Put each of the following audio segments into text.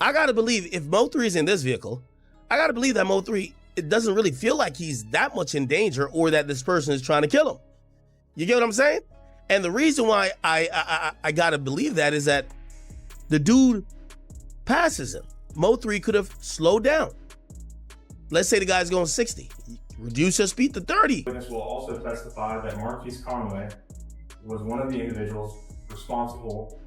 I gotta believe if MO3 is in this vehicle, I gotta believe that MO3, it doesn't really feel like he's that much in danger or that this person is trying to kill him. You get what I'm saying? And the reason why I gotta believe that is that the dude passes him. MO3 could have slowed down. Let's say the guy's going 60. Reduce your speed to 30. Witness will also testify that Marquise Conway was one of the individuals responsible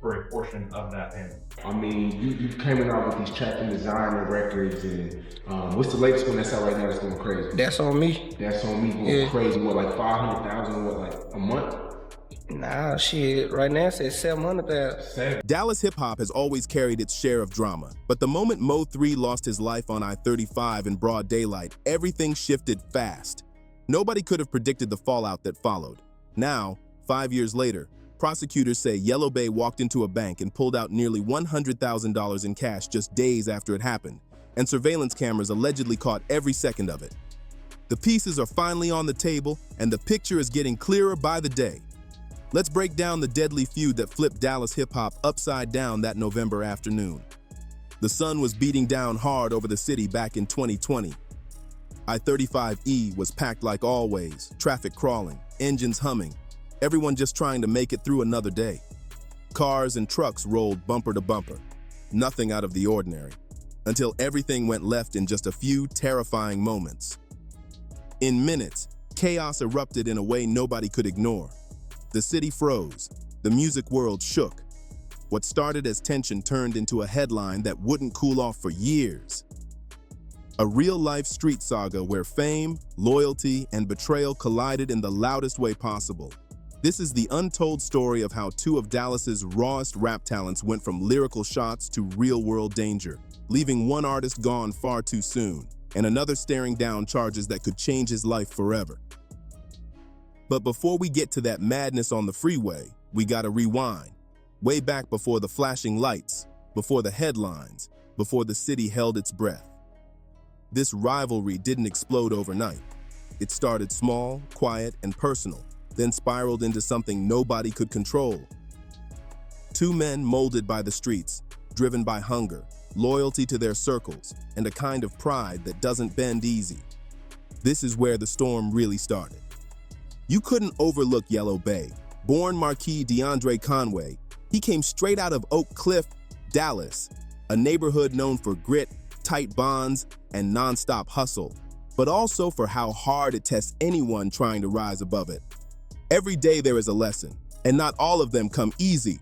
for a portion of that payment. I mean, you came out with these trap and designer records, and what's the latest one that's out right now that's going crazy? That's on me. That's on me going crazy. What, like 500,000? What, like a month? Nah, shit. Right now it says 700,000. Dallas hip-hop has always carried its share of drama, but the moment MO3 lost his life on I-35 in broad daylight, everything shifted fast. Nobody could have predicted the fallout that followed. Now, 5 years later, prosecutors say Yella Beezy walked into a bank and pulled out nearly $100,000 in cash just days after it happened, and surveillance cameras allegedly caught every second of it. The pieces are finally on the table, and the picture is getting clearer by the day. Let's break down the deadly feud that flipped Dallas hip-hop upside down that November afternoon. The sun was beating down hard over the city back in 2020. I-35E was packed like always, traffic crawling, engines humming, everyone just trying to make it through another day. Cars and trucks rolled bumper to bumper, nothing out of the ordinary, until everything went left in just a few terrifying moments. In minutes, chaos erupted in a way nobody could ignore. The city froze, the music world shook. What started as tension turned into a headline that wouldn't cool off for years. A real-life street saga where fame, loyalty, and betrayal collided in the loudest way possible. This is the untold story of how two of Dallas's rawest rap talents went from lyrical shots to real-world danger, leaving one artist gone far too soon, and another staring down charges that could change his life forever. But before we get to that madness on the freeway, we gotta rewind. Way back before the flashing lights, before the headlines, before the city held its breath. This rivalry didn't explode overnight. It started small, quiet, and personal, then spiraled into something nobody could control. Two men molded by the streets, driven by hunger, loyalty to their circles, and a kind of pride that doesn't bend easy. This is where the storm really started. You couldn't overlook Yella Beezy. Born Marquis DeAndre Conway, he came straight out of Oak Cliff, Dallas, a neighborhood known for grit, tight bonds, and nonstop hustle, but also for how hard it tests anyone trying to rise above it. Every day there is a lesson, and not all of them come easy.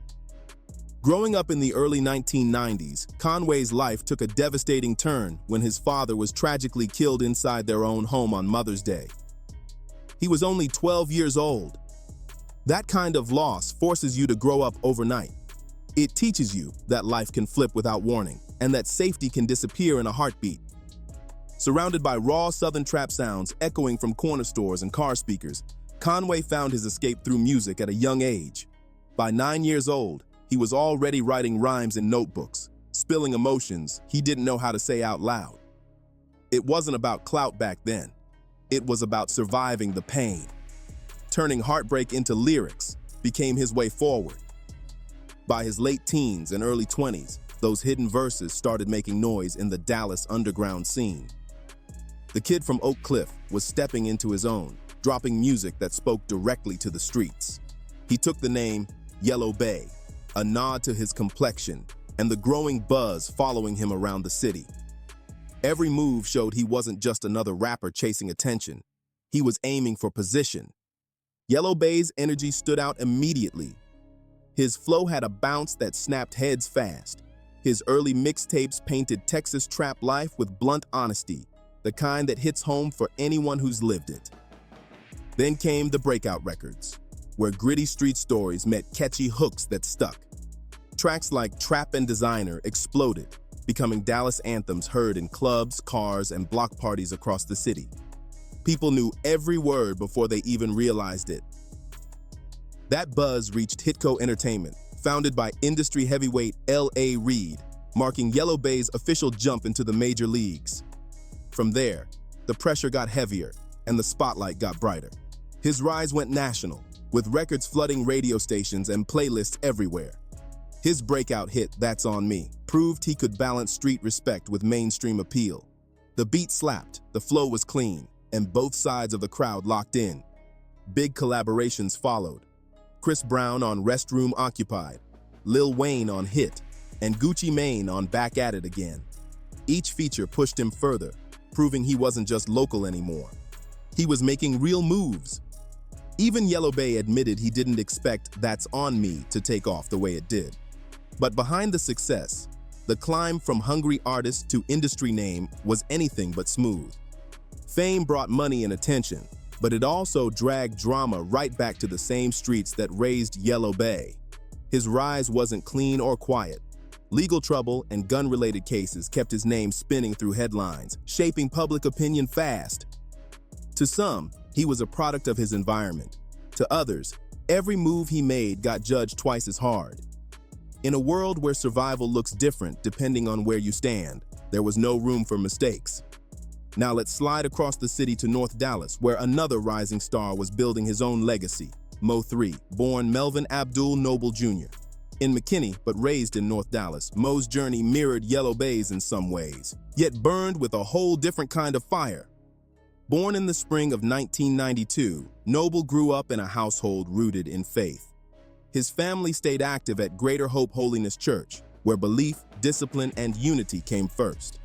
Growing up in the early 1990s, Conway's life took a devastating turn when his father was tragically killed inside their own home on Mother's Day. He was only 12 years old. That kind of loss forces you to grow up overnight. It teaches you that life can flip without warning, and that safety can disappear in a heartbeat. Surrounded by raw Southern trap sounds echoing from corner stores and car speakers, Conway found his escape through music at a young age. By 9 years old, he was already writing rhymes in notebooks, spilling emotions he didn't know how to say out loud. It wasn't about clout back then. It was about surviving the pain. Turning heartbreak into lyrics became his way forward. By his late teens and early 20s, those hidden verses started making noise in the Dallas underground scene. The kid from Oak Cliff was stepping into his own, dropping music that spoke directly to the streets. He took the name Yella Beezy, a nod to his complexion and the growing buzz following him around the city. Every move showed he wasn't just another rapper chasing attention. He was aiming for position. Yella Beezy's energy stood out immediately. His flow had a bounce that snapped heads fast. His early mixtapes painted Texas trap life with blunt honesty, the kind that hits home for anyone who's lived it. Then came the breakout records, where gritty street stories met catchy hooks that stuck. Tracks like Trap and Designer exploded, becoming Dallas anthems heard in clubs, cars, and block parties across the city. People knew every word before they even realized it. That buzz reached Hitco Entertainment, founded by industry heavyweight L.A. Reid, marking Yella Beezy's official jump into the major leagues. From there, the pressure got heavier and the spotlight got brighter. His rise went national, with records flooding radio stations and playlists everywhere. His breakout hit, That's On Me, proved he could balance street respect with mainstream appeal. The beat slapped, the flow was clean, and both sides of the crowd locked in. Big collaborations followed. Chris Brown on Restroom Occupied, Lil Wayne on Hit, and Gucci Mane on Back at It Again. Each feature pushed him further, proving he wasn't just local anymore. He was making real moves. Even Yella Beezy admitted he didn't expect That's On Me to take off the way it did. But behind the success, the climb from hungry artist to industry name was anything but smooth. Fame brought money and attention, but it also dragged drama right back to the same streets that raised Yella Beezy. His rise wasn't clean or quiet. Legal trouble and gun-related cases kept his name spinning through headlines, shaping public opinion fast. To some, he was a product of his environment. To others, every move he made got judged twice as hard. In a world where survival looks different depending on where you stand, there was no room for mistakes. Now let's slide across the city to North Dallas, where another rising star was building his own legacy, MO3, born Melvin Abdul Noble Jr. In McKinney, but raised in North Dallas, Mo's journey mirrored Yella Beezy's in some ways, yet burned with a whole different kind of fire. Born in the spring of 1992, Noble grew up in a household rooted in faith. His family stayed active at Greater Hope Holiness Church, where belief, discipline, and unity came first.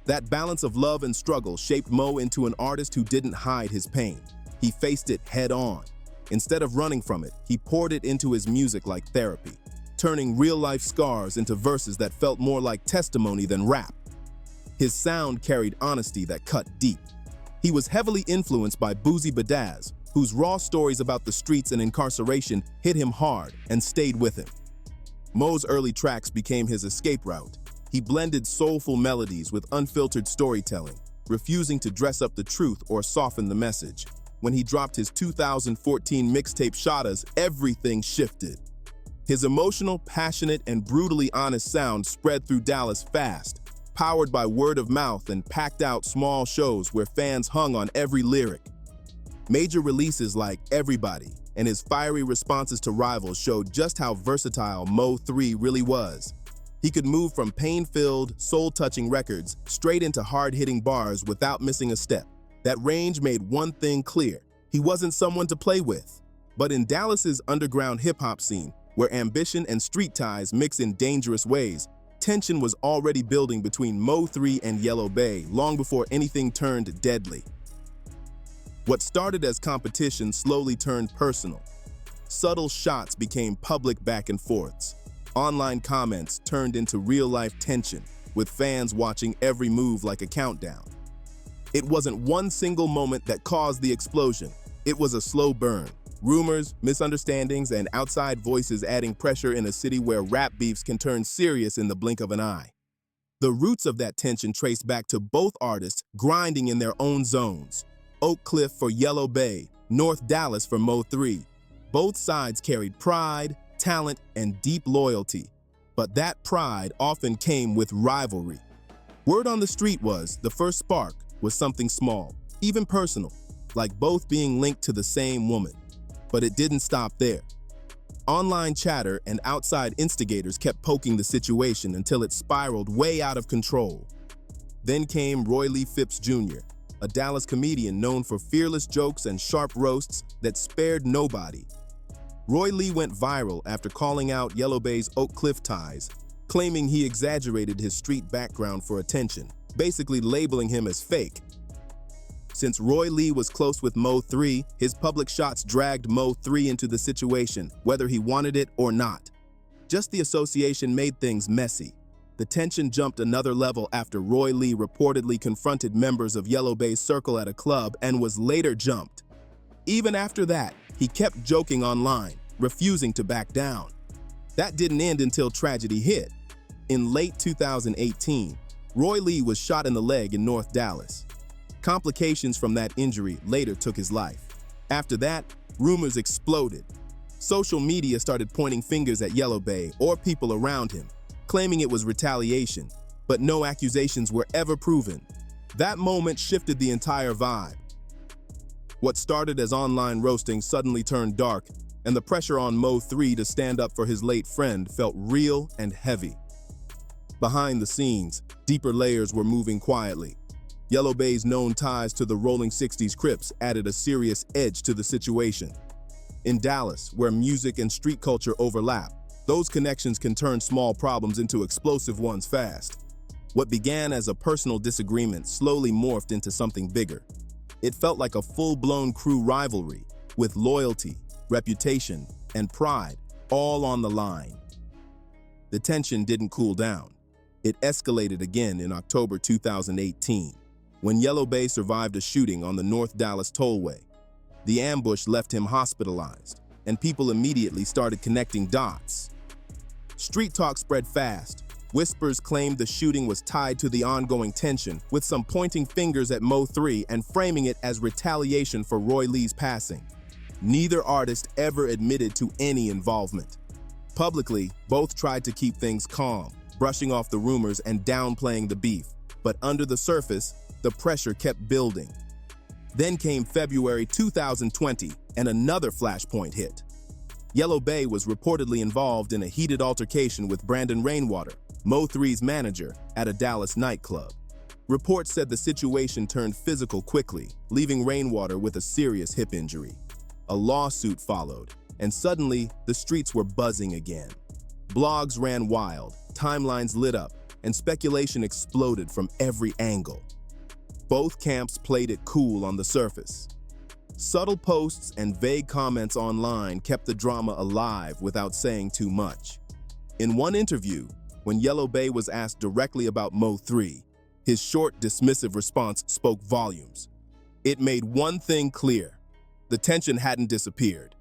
That balance of love and struggle shaped Mo into an artist who didn't hide his pain. He faced it head on. Instead of running from it, he poured it into his music like therapy, turning real-life scars into verses that felt more like testimony than rap. His sound carried honesty that cut deep. He was heavily influenced by Boozy Badazz, whose raw stories about the streets and incarceration hit him hard and stayed with him. Mo's early tracks became his escape route. He blended soulful melodies with unfiltered storytelling, refusing to dress up the truth or soften the message. When he dropped his 2014 mixtape Shottas, everything shifted. His emotional, passionate, and brutally honest sound spread through Dallas fast, powered by word of mouth and packed out small shows where fans hung on every lyric. Major releases like Everybody and his fiery responses to rivals showed just how versatile MO3 really was. He could move from pain-filled, soul-touching records straight into hard-hitting bars without missing a step. That range made one thing clear: he wasn't someone to play with. But in Dallas's underground hip-hop scene, where ambition and street ties mix in dangerous ways, tension was already building between MO3 and Yella Beezy long before anything turned deadly. What started as competition slowly turned personal. Subtle shots became public back and forths. Online comments turned into real-life tension, with fans watching every move like a countdown. It wasn't one single moment that caused the explosion. It was a slow burn. Rumors, misunderstandings, and outside voices adding pressure in a city where rap beefs can turn serious in the blink of an eye. The roots of that tension trace back to both artists grinding in their own zones. Oak Cliff for Yella Beezy, North Dallas for MO3. Both sides carried pride, talent, and deep loyalty. But that pride often came with rivalry. Word on the street was the first spark was something small, even personal, like both being linked to the same woman. But it didn't stop there. Online chatter and outside instigators kept poking the situation until it spiraled way out of control. Then came Roy Lee Phipps Jr., a Dallas comedian known for fearless jokes and sharp roasts that spared nobody. Roy Lee went viral after calling out Yella Beezy's Oak Cliff ties, claiming he exaggerated his street background for attention, basically labeling him as fake. Since Roy Lee was close with MO3, his public shots dragged MO3 into the situation, whether he wanted it or not. Just the association made things messy. The tension jumped another level after Roy Lee reportedly confronted members of Yella Beezy's circle at a club and was later jumped. Even after that, he kept joking online, refusing to back down. That didn't end until tragedy hit. In late 2018, Roy Lee was shot in the leg in North Dallas. Complications from that injury later took his life. After that, rumors exploded. Social media started pointing fingers at Yella Beezy or people around him, claiming it was retaliation, but no accusations were ever proven. That moment shifted the entire vibe. What started as online roasting suddenly turned dark, and the pressure on MO3 to stand up for his late friend felt real and heavy. Behind the scenes, deeper layers were moving quietly. Yella Beezy's known ties to the Rolling 60s Crips added a serious edge to the situation. In Dallas, where music and street culture overlap, those connections can turn small problems into explosive ones fast. What began as a personal disagreement slowly morphed into something bigger. It felt like a full-blown crew rivalry, with loyalty, reputation, and pride all on the line. The tension didn't cool down. It escalated again in October 2018, when Yella Beezy survived a shooting on the North Dallas Tollway. The ambush left him hospitalized, and people immediately started connecting dots. Street talk spread fast. Whispers claimed the shooting was tied to the ongoing tension, with some pointing fingers at MO3 and framing it as retaliation for Roy Lee's passing. Neither artist ever admitted to any involvement. Publicly, both tried to keep things calm, brushing off the rumors and downplaying the beef. But under the surface, the pressure kept building. Then came February 2020, and another flashpoint hit. Yella Beezy was reportedly involved in a heated altercation with Brandon Rainwater, MO3's manager, at a Dallas nightclub. Reports said the situation turned physical quickly, leaving Rainwater with a serious hip injury. A lawsuit followed, and suddenly the streets were buzzing again. Blogs ran wild, timelines lit up, and speculation exploded from every angle. Both camps played it cool on the surface. Subtle posts and vague comments online kept the drama alive without saying too much. In one interview, when Yella Beezy was asked directly about MO3, his short, dismissive response spoke volumes. It made one thing clear: the tension hadn't disappeared.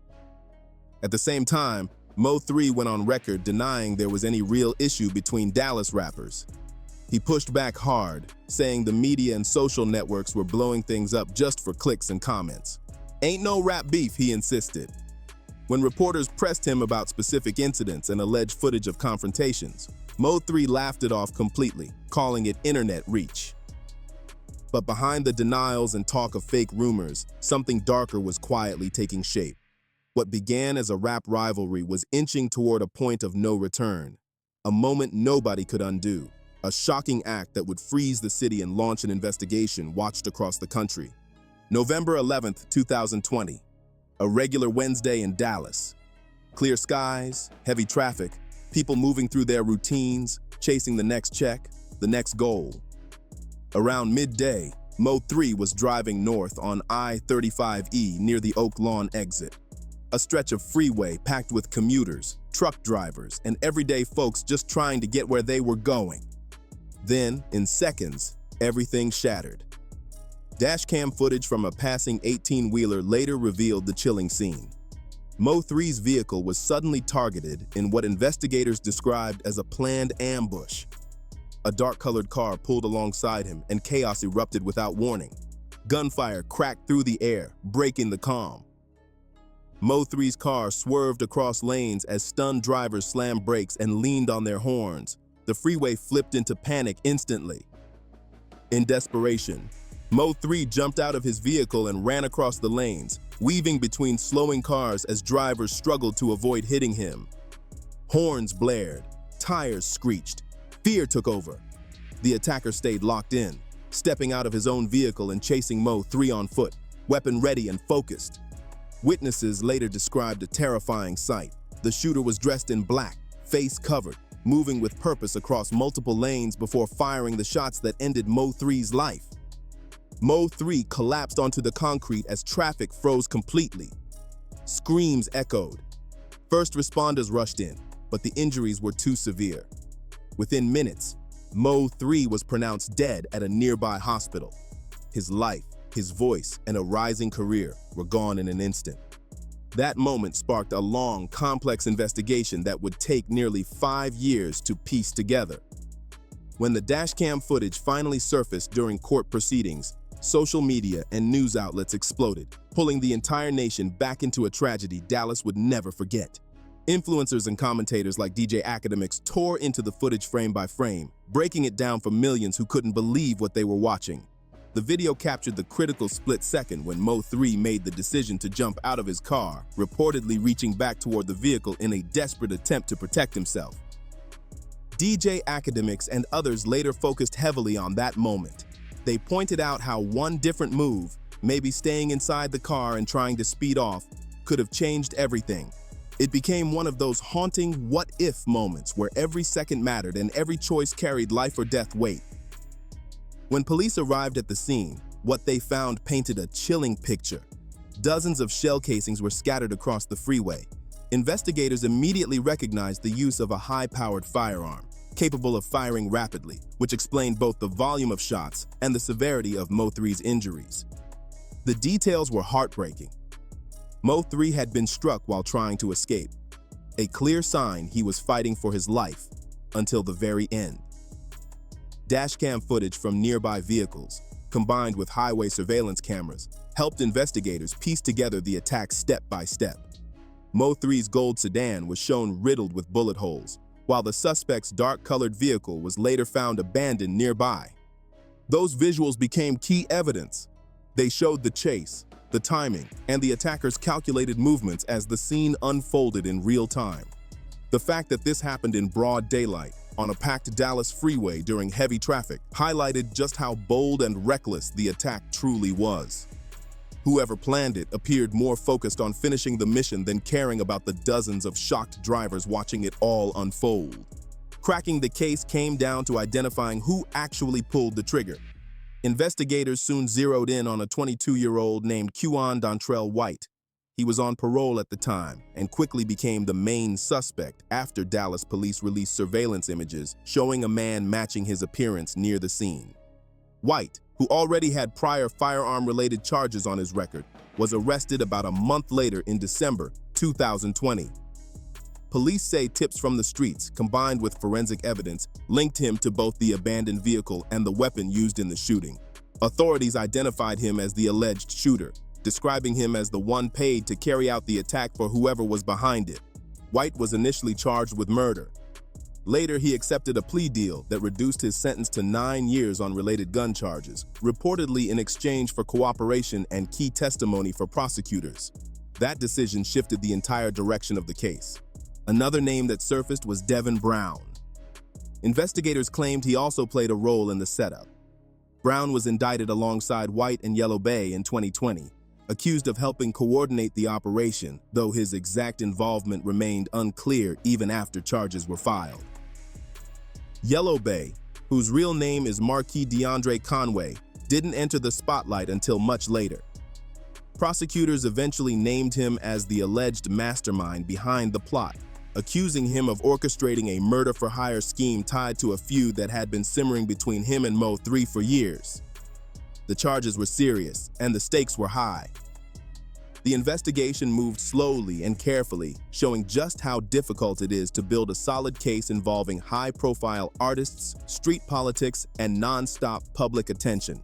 At the same time, MO3 went on record denying there was any real issue between Dallas rappers. He pushed back hard, saying the media and social networks were blowing things up just for clicks and comments. Ain't no rap beef, he insisted. When reporters pressed him about specific incidents and alleged footage of confrontations, MO3 laughed it off completely, calling it internet reach. But behind the denials and talk of fake rumors, something darker was quietly taking shape. What began as a rap rivalry was inching toward a point of no return, a moment nobody could undo, a shocking act that would freeze the city and launch an investigation watched across the country. November 11th, 2020, a regular Wednesday in Dallas. Clear skies, heavy traffic, people moving through their routines, chasing the next check, the next goal. Around midday, MO3 was driving north on I-35E near the Oak Lawn exit, a stretch of freeway packed with commuters, truck drivers, and everyday folks just trying to get where they were going. Then, in seconds, everything shattered. Dashcam footage from a passing 18-wheeler later revealed the chilling scene. MO3's vehicle was suddenly targeted in what investigators described as a planned ambush. A dark-colored car pulled alongside him, and chaos erupted without warning. Gunfire cracked through the air, breaking the calm. MO3's car swerved across lanes as stunned drivers slammed brakes and leaned on their horns. The freeway flipped into panic instantly. In desperation, MO3 jumped out of his vehicle and ran across the lanes, weaving between slowing cars as drivers struggled to avoid hitting him. Horns blared, tires screeched, fear took over. The attacker stayed locked in, stepping out of his own vehicle and chasing MO3 on foot, weapon ready and focused. Witnesses later described a terrifying sight. The shooter was dressed in black, face covered, moving with purpose across multiple lanes before firing the shots that ended MO3's life. MO3 collapsed onto the concrete as traffic froze completely. Screams echoed. First responders rushed in, but the injuries were too severe. Within minutes, MO3 was pronounced dead at a nearby hospital. His life, his voice, and a rising career were gone in an instant. That moment sparked a long, complex investigation that would take nearly 5 years to piece together. When the dashcam footage finally surfaced during court proceedings, social media and news outlets exploded, pulling the entire nation back into a tragedy Dallas would never forget. Influencers and commentators like DJ Academics tore into the footage frame by frame, breaking it down for millions who couldn't believe what they were watching. The video captured the critical split second when MO3 made the decision to jump out of his car, reportedly reaching back toward the vehicle in a desperate attempt to protect himself. DJ academics and others later focused heavily on that moment. They pointed out how one different move, maybe staying inside the car and trying to speed off, could have changed everything. It became one of those haunting what-if moments where every second mattered and every choice carried life or death weight. When police arrived at the scene, what they found painted a chilling picture. Dozens of shell casings were scattered across the freeway. Investigators immediately recognized the use of a high-powered firearm, capable of firing rapidly, which explained both the volume of shots and the severity of MO3's injuries. The details were heartbreaking. MO3 had been struck while trying to escape, a clear sign he was fighting for his life until the very end. Dashcam footage from nearby vehicles, combined with highway surveillance cameras, helped investigators piece together the attack step by step. MO3's gold sedan was shown riddled with bullet holes, while the suspect's dark-colored vehicle was later found abandoned nearby. Those visuals became key evidence. They showed the chase, the timing, and the attacker's calculated movements as the scene unfolded in real time. The fact that this happened in broad daylight, on a packed Dallas freeway during heavy traffic, highlighted just how bold and reckless the attack truly was. Whoever planned it appeared more focused on finishing the mission than caring about the dozens of shocked drivers watching it all unfold. Cracking the case came down to identifying who actually pulled the trigger. Investigators soon zeroed in on a 22-year-old named Quan Dontrell White. He was on parole at the time and quickly became the main suspect after Dallas police released surveillance images showing a man matching his appearance near the scene. White, who already had prior firearm-related charges on his record, was arrested about a month later in December 2020. Police say tips from the streets, combined with forensic evidence, linked him to both the abandoned vehicle and the weapon used in the shooting. Authorities identified him as the alleged shooter, describing him as the one paid to carry out the attack for whoever was behind it. White was initially charged with murder. Later, he accepted a plea deal that reduced his sentence to 9 years on related gun charges, reportedly in exchange for cooperation and key testimony for prosecutors. That decision shifted the entire direction of the case. Another name that surfaced was Devin Brown. Investigators claimed he also played a role in the setup. Brown was indicted alongside White and Yella Beezy in 2020, accused of helping coordinate the operation, though his exact involvement remained unclear even after charges were filed. Yella Beezy, whose real name is Marquis DeAndre Conway, didn't enter the spotlight until much later. Prosecutors eventually named him as the alleged mastermind behind the plot, accusing him of orchestrating a murder-for-hire scheme tied to a feud that had been simmering between him and MO3 for years. The charges were serious, and the stakes were high. The investigation moved slowly and carefully, showing just how difficult it is to build a solid case involving high-profile artists, street politics, and non-stop public attention.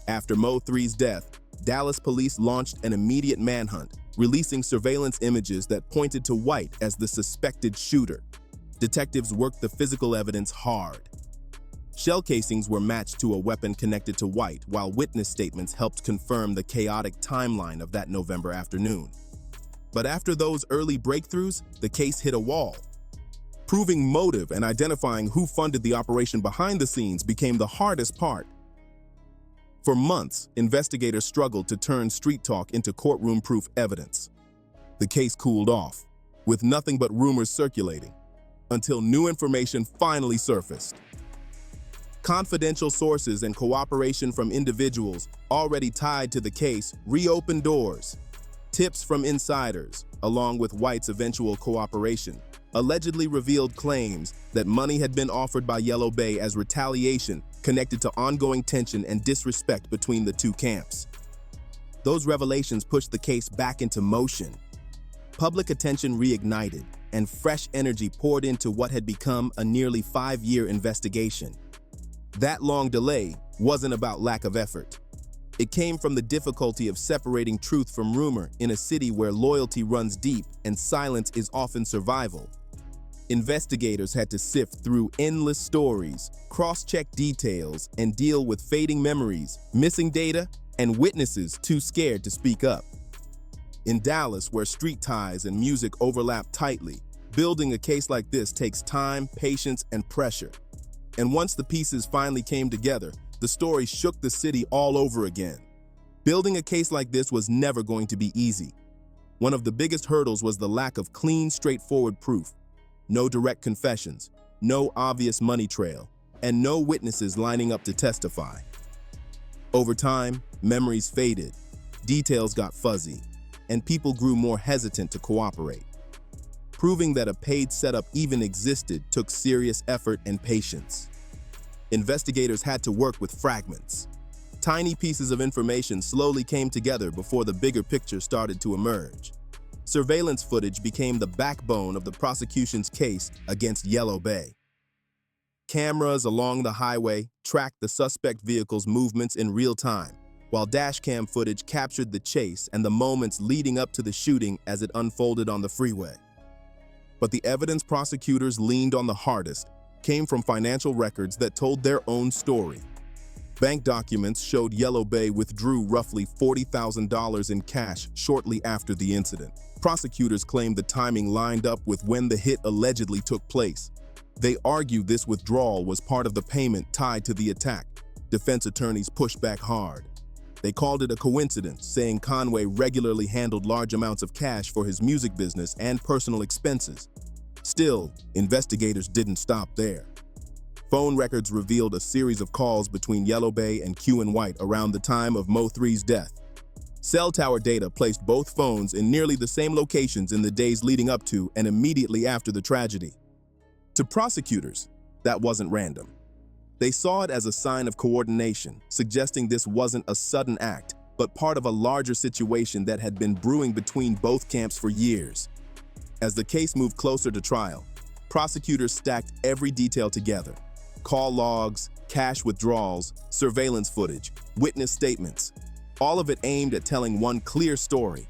After MO3's death, Dallas police launched an immediate manhunt, releasing surveillance images that pointed to White as the suspected shooter. Detectives worked the physical evidence hard. Shell casings were matched to a weapon connected to White, while witness statements helped confirm the chaotic timeline of that November afternoon. But after those early breakthroughs, the case hit a wall. Proving motive and identifying who funded the operation behind the scenes became the hardest part. For months, investigators struggled to turn street talk into courtroom-proof evidence. The case cooled off, with nothing but rumors circulating, until new information finally surfaced. Confidential sources and cooperation from individuals already tied to the case reopened doors. Tips from insiders, along with White's eventual cooperation, allegedly revealed claims that money had been offered by Yella Beezy as retaliation connected to ongoing tension and disrespect between the two camps. Those revelations pushed the case back into motion. Public attention reignited, and fresh energy poured into what had become a nearly 5-year investigation. That long delay wasn't about lack of effort. It came from the difficulty of separating truth from rumor in a city where loyalty runs deep and silence is often survival. Investigators had to sift through endless stories, cross-check details, and deal with fading memories, missing data, and witnesses too scared to speak up. In Dallas, where street ties and music overlapped tightly, Building a case like this takes time, patience, and pressure. And once the pieces finally came together, the story shook the city all over again. Building a case like this was never going to be easy. One of the biggest hurdles was the lack of clean, straightforward proof. No direct confessions, no obvious money trail, and no witnesses lining up to testify. Over time, memories faded, details got fuzzy, and people grew more hesitant to cooperate. Proving that a paid setup even existed took serious effort and patience. Investigators had to work with fragments. Tiny pieces of information slowly came together before the bigger picture started to emerge. Surveillance footage became the backbone of the prosecution's case against Yella Beezy. Cameras along the highway tracked the suspect vehicle's movements in real time, while dashcam footage captured the chase and the moments leading up to the shooting as it unfolded on the freeway. But the evidence prosecutors leaned on the hardest came from financial records that told their own story. Bank documents showed Yella Beezy withdrew roughly $40,000 in cash shortly after the incident. Prosecutors claimed the timing lined up with when the hit allegedly took place. They argued this withdrawal was part of the payment tied to the attack. Defense attorneys pushed back hard. They called it a coincidence, saying Conway regularly handled large amounts of cash for his music business and personal expenses. Still, investigators didn't stop there. Phone records revealed a series of calls between Yella Beezy and Q and White around the time of MO3's death. Cell tower data placed both phones in nearly the same locations in the days leading up to and immediately after the tragedy. To prosecutors, that wasn't random. They saw it as a sign of coordination, suggesting this wasn't a sudden act, but part of a larger situation that had been brewing between both camps for years. As the case moved closer to trial, prosecutors stacked every detail together. Call logs, cash withdrawals, surveillance footage, witness statements, all of it aimed at telling one clear story.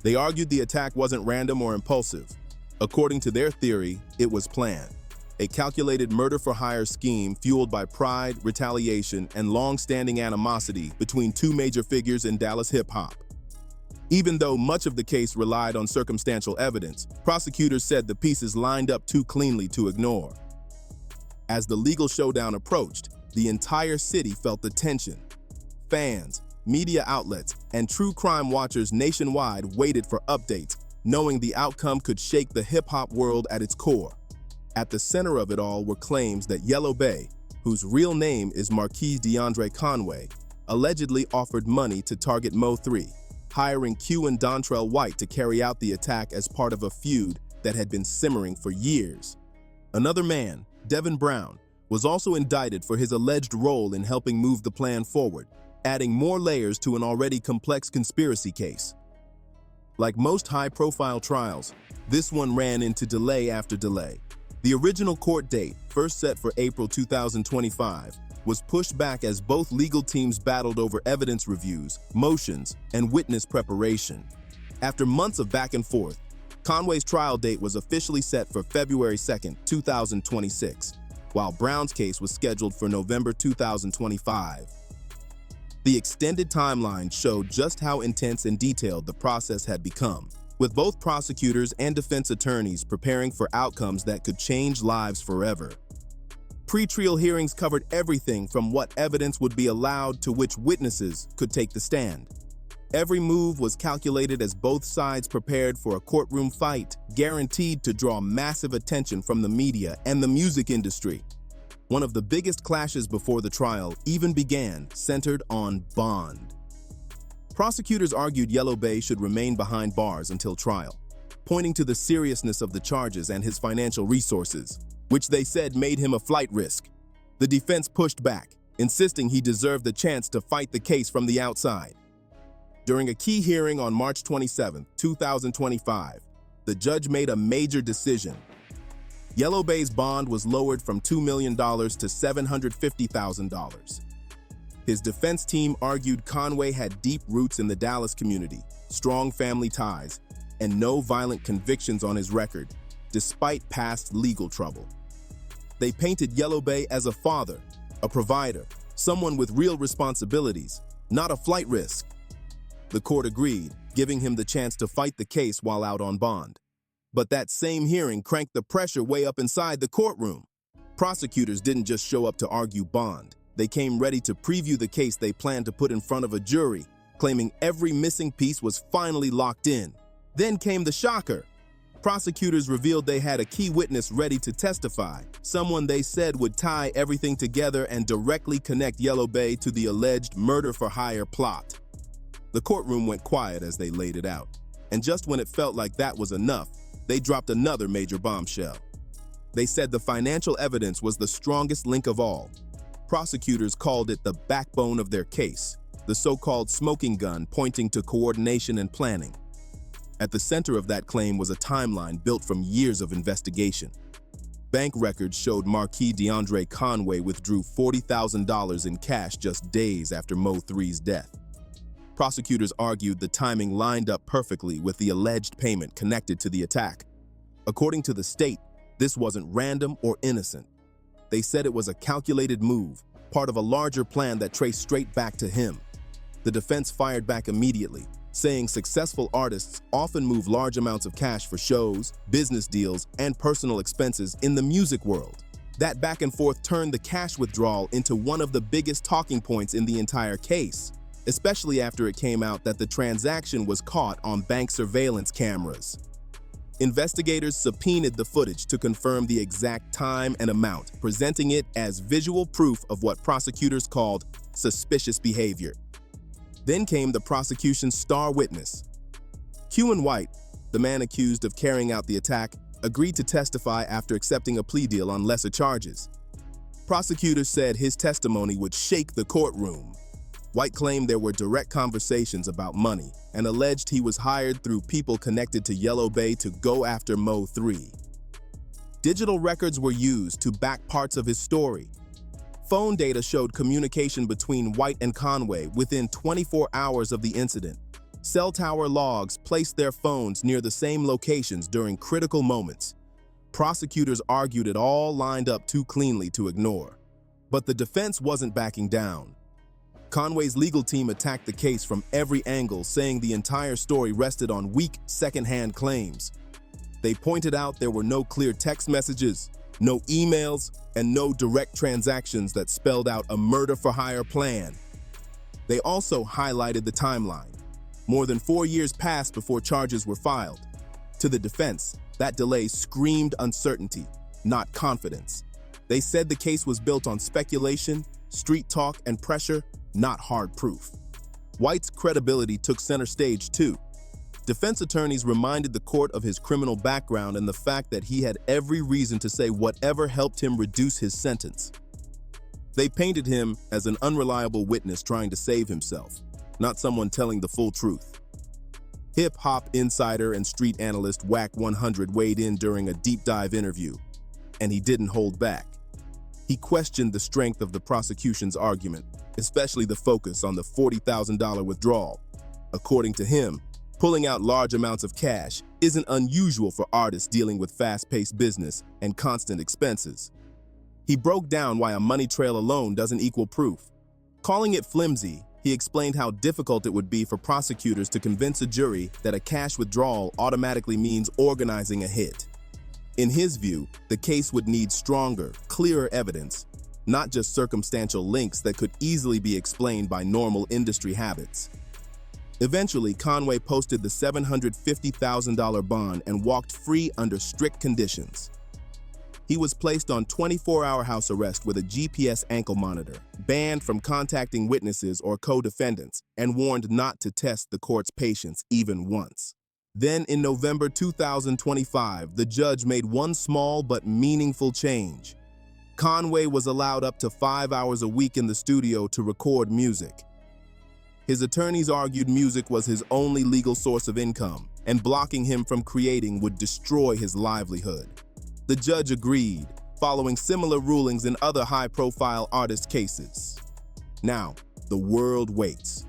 They argued the attack wasn't random or impulsive. According to their theory, it was planned. A calculated murder-for-hire scheme fueled by pride, retaliation, and long-standing animosity between two major figures in Dallas hip-hop. Even though much of the case relied on circumstantial evidence, prosecutors said the pieces lined up too cleanly to ignore. As the legal showdown approached, the entire city felt the tension. Fans, media outlets, and true crime watchers nationwide waited for updates, knowing the outcome could shake the hip-hop world at its core. At the center of it all were claims that Yella Beezy, whose real name is Marquise DeAndre Conway, allegedly offered money to target MO3, hiring Q and Dontrell White to carry out the attack as part of a feud that had been simmering for years. Another man, Devin Brown, was also indicted for his alleged role in helping move the plan forward, adding more layers to an already complex conspiracy case. Like most high-profile trials, this one ran into delay after delay. The original court date, first set for April 2025, was pushed back as both legal teams battled over evidence reviews, motions, and witness preparation. After months of back and forth, Conway's trial date was officially set for February 2, 2026, while Brown's case was scheduled for November 2025. The extended timeline showed just how intense and detailed the process had become, with both prosecutors and defense attorneys preparing for outcomes that could change lives forever. Pre-trial hearings covered everything from what evidence would be allowed to which witnesses could take the stand. Every move was calculated as both sides prepared for a courtroom fight, guaranteed to draw massive attention from the media and the music industry. One of the biggest clashes before the trial even began centered on bond. Prosecutors argued Yella Beezy should remain behind bars until trial, pointing to the seriousness of the charges and his financial resources, which they said made him a flight risk. The defense pushed back, insisting he deserved the chance to fight the case from the outside. During a key hearing on March 27, 2025, the judge made a major decision. Yella Beezy's bond was lowered from $2 million to $750,000. His defense team argued Conway had deep roots in the Dallas community, strong family ties, and no violent convictions on his record, despite past legal trouble. They painted Yella Beezy as a father, a provider, someone with real responsibilities, not a flight risk. The court agreed, giving him the chance to fight the case while out on bond. But that same hearing cranked the pressure way up inside the courtroom. Prosecutors didn't just show up to argue bond. They came ready to preview the case they planned to put in front of a jury, claiming every missing piece was finally locked in. Then came the shocker. Prosecutors revealed they had a key witness ready to testify, someone they said would tie everything together and directly connect Yella Beezy to the alleged murder-for-hire plot. The courtroom went quiet as they laid it out, and just when it felt like that was enough, they dropped another major bombshell. They said the financial evidence was the strongest link of all. Prosecutors called it the backbone of their case, the so-called smoking gun pointing to coordination and planning. At the center of that claim was a timeline built from years of investigation. Bank records showed Marquis DeAndre Conway withdrew $40,000 in cash just days after MO3's death. Prosecutors argued the timing lined up perfectly with the alleged payment connected to the attack. According to the state, this wasn't random or innocent. They said it was a calculated move, part of a larger plan that traced straight back to him. The defense fired back immediately, saying successful artists often move large amounts of cash for shows, business deals, and personal expenses in the music world. That back and forth turned the cash withdrawal into one of the biggest talking points in the entire case, especially after it came out that the transaction was caught on bank surveillance cameras. Investigators subpoenaed the footage to confirm the exact time and amount, presenting it as visual proof of what prosecutors called suspicious behavior. Then came the prosecution's star witness. Q White, the man accused of carrying out the attack, agreed to testify after accepting a plea deal on lesser charges. Prosecutors said his testimony would shake the courtroom. White claimed there were direct conversations about money and alleged he was hired through people connected to Yella Beezy to go after MO3. Digital records were used to back parts of his story. Phone data showed communication between White and Conway within 24 hours of the incident. Cell tower logs placed their phones near the same locations during critical moments. Prosecutors argued it all lined up too cleanly to ignore. But the defense wasn't backing down. Conway's legal team attacked the case from every angle, saying the entire story rested on weak, second-hand claims. They pointed out there were no clear text messages, no emails, and no direct transactions that spelled out a murder-for-hire plan. They also highlighted the timeline. More than 4 years passed before charges were filed. To the defense, that delay screamed uncertainty, not confidence. They said the case was built on speculation, street talk, and pressure, not hard proof. White's credibility took center stage too. Defense attorneys reminded the court of his criminal background and the fact that he had every reason to say whatever helped him reduce his sentence. They painted him as an unreliable witness trying to save himself, not someone telling the full truth. Hip-hop insider and street analyst Wack 100 weighed in during a deep dive interview, and he didn't hold back. He questioned the strength of the prosecution's argument, especially the focus on the $40,000 withdrawal. According to him, pulling out large amounts of cash isn't unusual for artists dealing with fast-paced business and constant expenses. He broke down why a money trail alone doesn't equal proof. Calling it flimsy, he explained how difficult it would be for prosecutors to convince a jury that a cash withdrawal automatically means organizing a hit. In his view, the case would need stronger, clearer evidence, not just circumstantial links that could easily be explained by normal industry habits. Eventually, Conway posted the $750,000 bond and walked free under strict conditions. He was placed on 24-hour house arrest with a GPS ankle monitor, banned from contacting witnesses or co-defendants, and warned not to test the court's patience even once. Then in November 2025, the judge made one small but meaningful change. Conway was allowed up to 5 hours a week in the studio to record music. His attorneys argued music was his only legal source of income, and blocking him from creating would destroy his livelihood. The judge agreed, following similar rulings in other high-profile artist cases. Now, the world waits.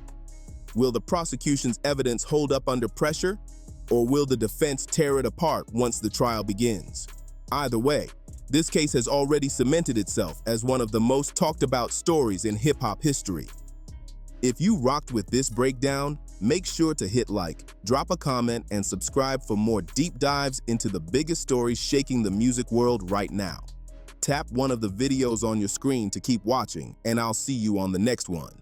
Will the prosecution's evidence hold up under pressure, or will the defense tear it apart once the trial begins? Either way, this case has already cemented itself as one of the most talked about stories in hip-hop history. If you rocked with this breakdown, Make sure to hit like, drop a comment, and subscribe for more deep dives into the biggest stories shaking the music world right now. Tap one of the videos on your screen to keep watching, and I'll see you on the next one.